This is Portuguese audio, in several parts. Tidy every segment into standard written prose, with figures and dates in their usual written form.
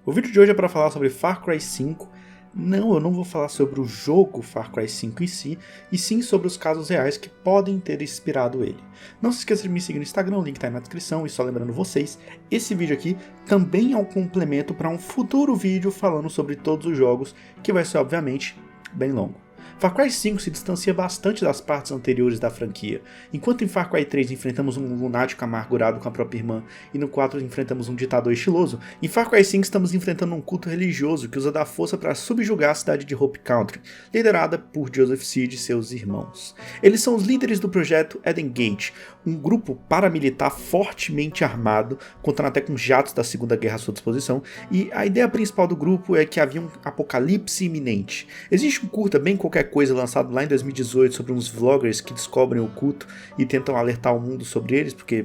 O vídeo de hoje é para falar sobre Far Cry 5. Não, eu não vou falar sobre o jogo Far Cry 5 em si, e sim sobre os casos reais que podem ter inspirado ele. Não se esqueça de me seguir no Instagram, o link está aí na descrição, e só lembrando vocês, esse vídeo aqui também é um complemento para um futuro vídeo falando sobre todos os jogos, que vai ser obviamente bem longo. Far Cry 5 se distancia bastante das partes anteriores da franquia. Enquanto em Far Cry 3 enfrentamos um lunático amargurado com a própria irmã e no 4 enfrentamos um ditador estiloso, em Far Cry 5 estamos enfrentando um culto religioso que usa da força para subjugar a cidade de Hope Country, liderada por Joseph Seed e seus irmãos. Eles são os líderes do projeto Eden Gate, um grupo paramilitar fortemente armado, contando até com jatos da Segunda Guerra à sua disposição, e a ideia principal do grupo é que havia um apocalipse iminente. Existe um curta bem qualquer coisa lançado lá em 2018 sobre uns vloggers que descobrem o culto e tentam alertar o mundo sobre eles, porque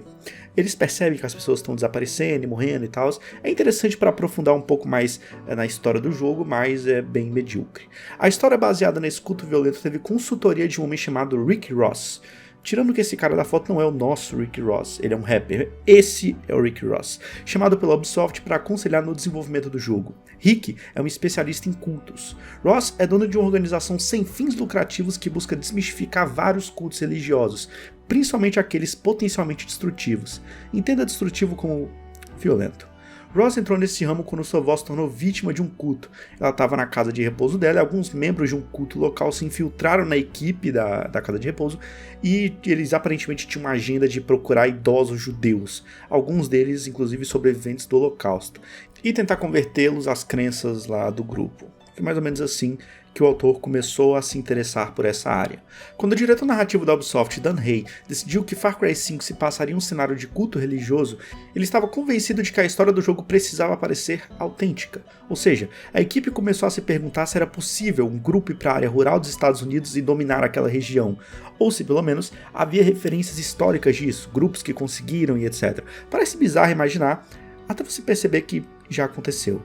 eles percebem que as pessoas estão desaparecendo e morrendo e tal. É interessante para aprofundar um pouco mais na história do jogo, mas é bem medíocre. A história baseada nesse culto violento teve consultoria de um homem chamado Rick Ross. Tirando que esse cara da foto não é o nosso Rick Ross, ele é um rapper. Esse é o Rick Ross, chamado pela Ubisoft para aconselhar no desenvolvimento do jogo. Rick é um especialista em cultos. Ross é dono de uma organização sem fins lucrativos que busca desmistificar vários cultos religiosos, principalmente aqueles potencialmente destrutivos. Entenda destrutivo como violento. Ross entrou nesse ramo quando sua avó se tornou vítima de um culto. Ela estava na casa de repouso dela e alguns membros de um culto local se infiltraram na equipe da casa de repouso e eles aparentemente tinham uma agenda de procurar idosos judeus, alguns deles inclusive sobreviventes do Holocausto, e tentar convertê-los às crenças lá do grupo. Foi mais ou menos assim que o autor começou a se interessar por essa área. Quando o diretor narrativo da Ubisoft, Dan Hay, decidiu que Far Cry 5 se passaria em um cenário de culto religioso, ele estava convencido de que a história do jogo precisava parecer autêntica. Ou seja, a equipe começou a se perguntar se era possível um grupo ir para a área rural dos Estados Unidos e dominar aquela região, ou se pelo menos havia referências históricas disso, grupos que conseguiram e etc. Parece bizarro imaginar, até você perceber que já aconteceu.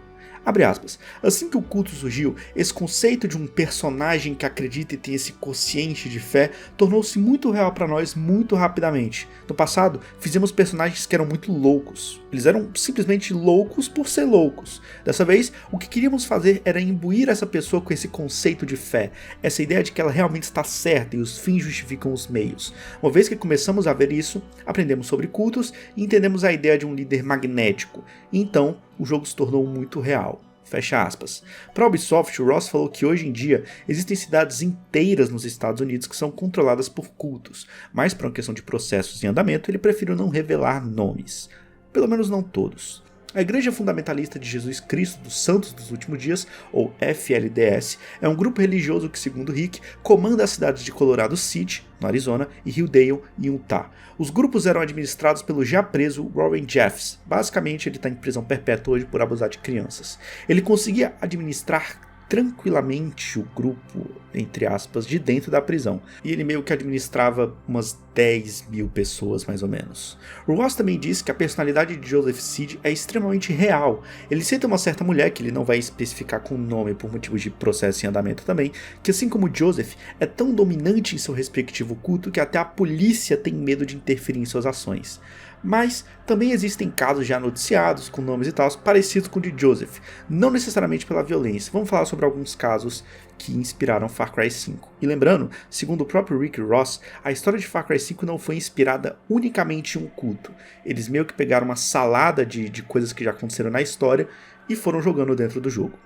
Abre aspas. Assim que o culto surgiu, esse conceito de um personagem que acredita e tem esse quociente de fé tornou-se muito real para nós muito rapidamente. No passado, fizemos personagens que eram muito loucos. Eles eram simplesmente loucos por ser loucos. Dessa vez, o que queríamos fazer era imbuir essa pessoa com esse conceito de fé, essa ideia de que ela realmente está certa e os fins justificam os meios. Uma vez que começamos a ver isso, aprendemos sobre cultos e entendemos a ideia de um líder magnético. E então, o jogo se tornou muito real. Fecha aspas. Para a Ubisoft, o Ross falou que hoje em dia existem cidades inteiras nos Estados Unidos que são controladas por cultos, mas para uma questão de processos em andamento ele preferiu não revelar nomes. Pelo menos não todos. A Igreja Fundamentalista de Jesus Cristo dos Santos dos Últimos Dias, ou FLDS, é um grupo religioso que, segundo Rick, comanda as cidades de Colorado City, no Arizona, e Hildale, em Utah. Os grupos eram administrados pelo já preso Warren Jeffs. Basicamente, ele está em prisão perpétua hoje por abusar de crianças. Ele conseguia administrar tranquilamente o grupo, entre aspas, de dentro da prisão. E ele meio que administrava umas 10 mil pessoas, mais ou menos. O Ross também disse que a personalidade de Joseph Seed é extremamente real. Ele cita uma certa mulher, que ele não vai especificar com nome por motivos de processo em andamento também, que assim como Joseph, é tão dominante em seu respectivo culto que até a polícia tem medo de interferir em suas ações. Mas também existem casos já noticiados, com nomes e tal, parecidos com o de Joseph, não necessariamente pela violência. Vamos falar sobre alguns casos que inspiraram Far Cry 5. E lembrando, segundo o próprio Rick Ross, a história de Far Cry 5 não foi inspirada unicamente em um culto. Eles meio que pegaram uma salada de coisas que já aconteceram na história e foram jogando dentro do jogo.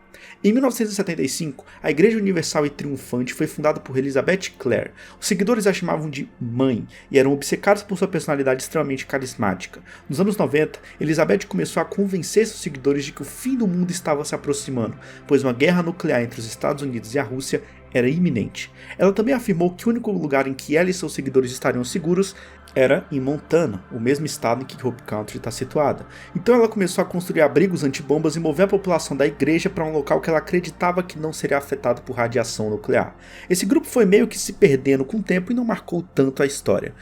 Em 1975, a Igreja Universal e Triunfante foi fundada por Elizabeth Clare. Os seguidores a chamavam de Mãe e eram obcecados por sua personalidade extremamente carismática. Nos anos 90, Elizabeth começou a convencer seus seguidores de que o fim do mundo estava se aproximando, pois uma guerra nuclear entre os Estados Unidos e a Rússia era iminente. Ela também afirmou que o único lugar em que ela e seus seguidores estariam seguros era em Montana, o mesmo estado em que Hope Country está situada. Então ela começou a construir abrigos antibombas e mover a população da igreja para um local que ela acreditava que não seria afetado por radiação nuclear. Esse grupo foi meio que se perdendo com o tempo e não marcou tanto a história.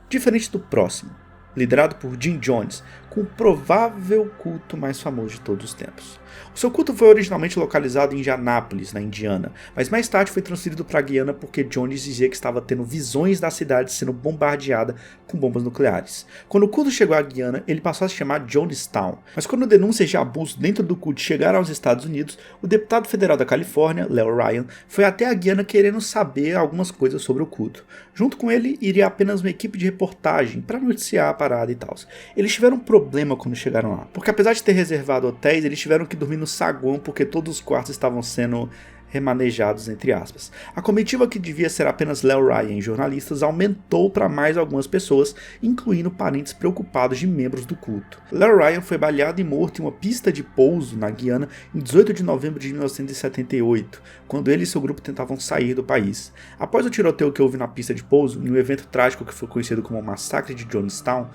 Diferente do próximo, liderado por Jim Jones, com o provável culto mais famoso de todos os tempos. O seu culto foi originalmente localizado em Indianápolis, na Indiana, mas mais tarde foi transferido para a Guiana porque Jones dizia que estava tendo visões da cidade sendo bombardeada com bombas nucleares. Quando o culto chegou à Guiana, ele passou a se chamar Jonestown, mas quando denúncias de abuso dentro do culto chegaram aos Estados Unidos, o deputado federal da Califórnia, Leo Ryan, foi até a Guiana querendo saber algumas coisas sobre o culto. Junto com ele, iria apenas uma equipe de reportagem para noticiar a parada e tal. Eles tiveram um problema quando chegaram lá, porque apesar de ter reservado hotéis, eles tiveram que dormir no saguão porque todos os quartos estavam sendo remanejados, entre aspas. A comitiva, que devia ser apenas Leo Ryan e jornalistas, aumentou para mais algumas pessoas, incluindo parentes preocupados de membros do culto. Leo Ryan foi baleado e morto em uma pista de pouso na Guiana em 18 de novembro de 1978, quando ele e seu grupo tentavam sair do país. Após o tiroteio que houve na pista de pouso, em um evento trágico que foi conhecido como o Massacre de Jonestown,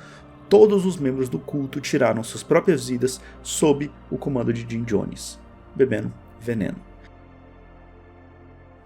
todos os membros do culto tiraram suas próprias vidas sob o comando de Jim Jones, bebendo veneno.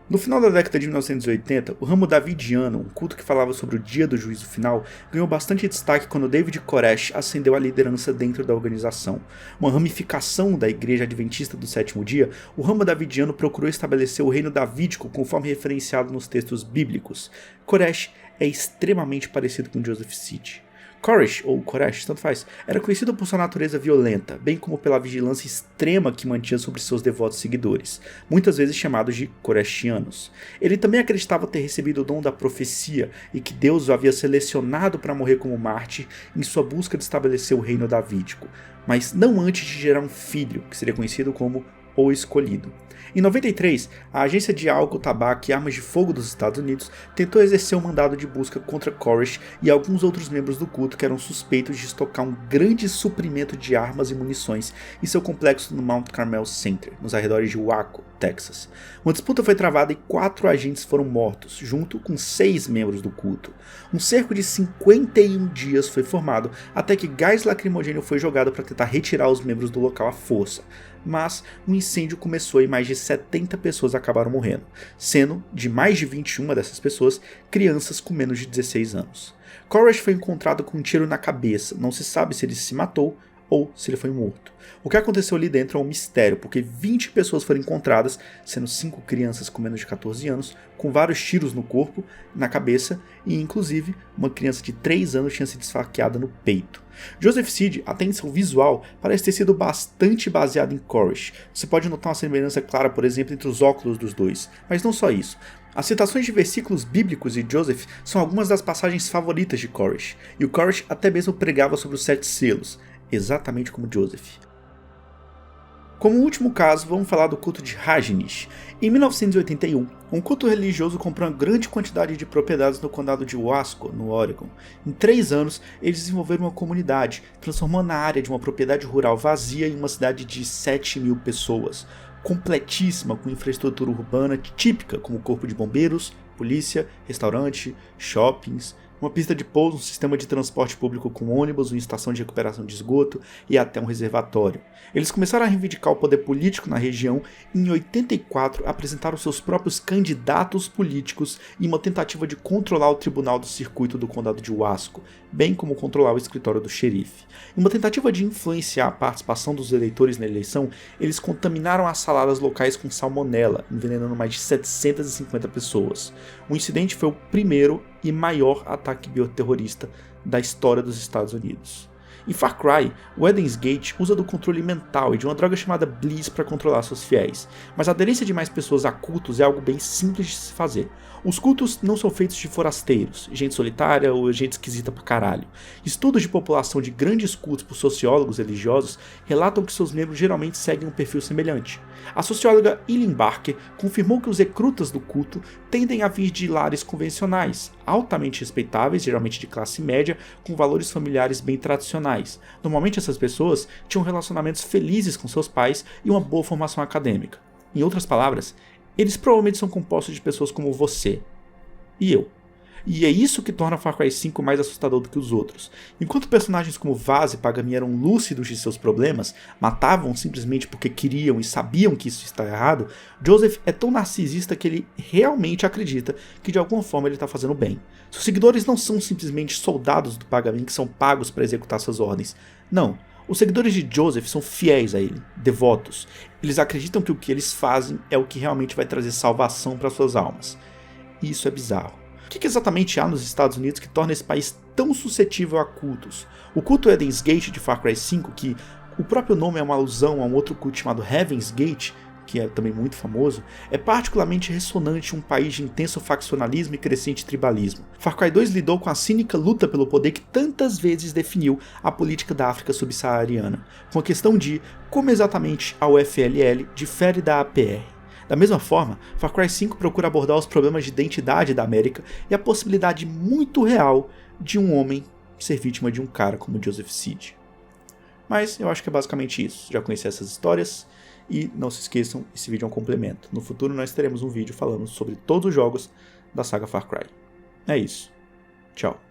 No final da década de 1980, o ramo davidiano, um culto que falava sobre o dia do juízo final, ganhou bastante destaque quando David Koresh ascendeu à liderança dentro da organização. Uma ramificação da Igreja Adventista do Sétimo Dia, o ramo davidiano procurou estabelecer o reino davídico conforme referenciado nos textos bíblicos. Koresh é extremamente parecido com Joseph Seed. Koresh, ou Koresh, tanto faz, era conhecido por sua natureza violenta, bem como pela vigilância extrema que mantinha sobre seus devotos seguidores, muitas vezes chamados de Koreshianos. Ele também acreditava ter recebido o dom da profecia e que Deus o havia selecionado para morrer como mártir em sua busca de estabelecer o reino davídico, mas não antes de gerar um filho, que seria conhecido como o Escolhido. Em 93, a Agência de Álcool, Tabaco e Armas de Fogo dos Estados Unidos tentou exercer um mandado de busca contra Koresh e alguns outros membros do culto que eram suspeitos de estocar um grande suprimento de armas e munições em seu complexo no Mount Carmel Center, nos arredores de Waco, Texas. Uma disputa foi travada e 4 agentes foram mortos, junto com 6 membros do culto. Um cerco de 51 dias foi formado até que gás lacrimogêneo foi jogado para tentar retirar os membros do local à força. Mas um incêndio começou e mais de 70 pessoas acabaram morrendo, sendo, de mais de 21 dessas pessoas, crianças com menos de 16 anos. Koresh foi encontrado com um tiro na cabeça, não se sabe se ele se matou ou se ele foi morto. O que aconteceu ali dentro é um mistério, porque 20 pessoas foram encontradas, sendo 5 crianças com menos de 14 anos, com vários tiros no corpo, na cabeça, e inclusive uma criança de 3 anos tinha sido esfaqueada no peito. Joseph Seed, até em seu visual, parece ter sido bastante baseado em Koresh. Você pode notar uma semelhança clara, por exemplo, entre os óculos dos dois, mas não só isso. As citações de versículos bíblicos de Joseph são algumas das passagens favoritas de Koresh, e o Koresh até mesmo pregava sobre os 7 selos, exatamente como Joseph. Como último caso, vamos falar do culto de Rajneesh. Em 1981, um culto religioso comprou uma grande quantidade de propriedades no condado de Wasco, no Oregon. Em 3 anos, eles desenvolveram uma comunidade, transformando a área de uma propriedade rural vazia em uma cidade de 7.000 pessoas, completíssima, com infraestrutura urbana típica, como corpo de bombeiros, polícia, restaurante, shoppings, uma pista de pouso, um sistema de transporte público com ônibus, uma estação de recuperação de esgoto e até um reservatório. Eles começaram a reivindicar o poder político na região e em 84 apresentaram seus próprios candidatos políticos em uma tentativa de controlar o tribunal do circuito do condado de Wasco, bem como controlar o escritório do xerife. Em uma tentativa de influenciar a participação dos eleitores na eleição, eles contaminaram as saladas locais com salmonela, envenenando mais de 750 pessoas. O incidente foi o primeiro e maior ataque bioterrorista da história dos Estados Unidos. Em Far Cry, o Eden's Gate usa do controle mental e de uma droga chamada Bliss para controlar seus fiéis, mas a aderência de mais pessoas a cultos é algo bem simples de se fazer. Os cultos não são feitos de forasteiros, gente solitária ou gente esquisita pra caralho. Estudos de população de grandes cultos por sociólogos religiosos relatam que seus membros geralmente seguem um perfil semelhante. A socióloga Eileen Barker confirmou que os recrutas do culto tendem a vir de lares convencionais, altamente respeitáveis, geralmente de classe média, com valores familiares bem tradicionais. Normalmente essas pessoas tinham relacionamentos felizes com seus pais e uma boa formação acadêmica. Em outras palavras, eles provavelmente são compostos de pessoas como você e eu. E é isso que torna Far Cry 5 mais assustador do que os outros. Enquanto personagens como Vaz e Pagami eram lúcidos de seus problemas, matavam simplesmente porque queriam e sabiam que isso está errado, Joseph é tão narcisista que ele realmente acredita que de alguma forma ele está fazendo bem. Seus seguidores não são simplesmente soldados do Pagami que são pagos para executar suas ordens. Não. Os seguidores de Joseph são fiéis a ele, devotos. Eles acreditam que o que eles fazem é o que realmente vai trazer salvação para suas almas. E isso é bizarro. O que exatamente há nos Estados Unidos que torna esse país tão suscetível a cultos? O culto Eden's Gate de Far Cry 5, que o próprio nome é uma alusão a um outro culto chamado Heaven's Gate, que é também muito famoso, é particularmente ressonante em um país de intenso faccionalismo e crescente tribalismo. Far Cry 2 lidou com a cínica luta pelo poder que tantas vezes definiu a política da África subsaariana, com a questão de como exatamente a UFLL difere da APR. Da mesma forma, Far Cry 5 procura abordar os problemas de identidade da América e a possibilidade muito real de um homem ser vítima de um cara como Joseph Seed. Mas eu acho que é basicamente isso. Já conheci essas histórias e não se esqueçam, esse vídeo é um complemento. No futuro nós teremos um vídeo falando sobre todos os jogos da saga Far Cry. É isso. Tchau.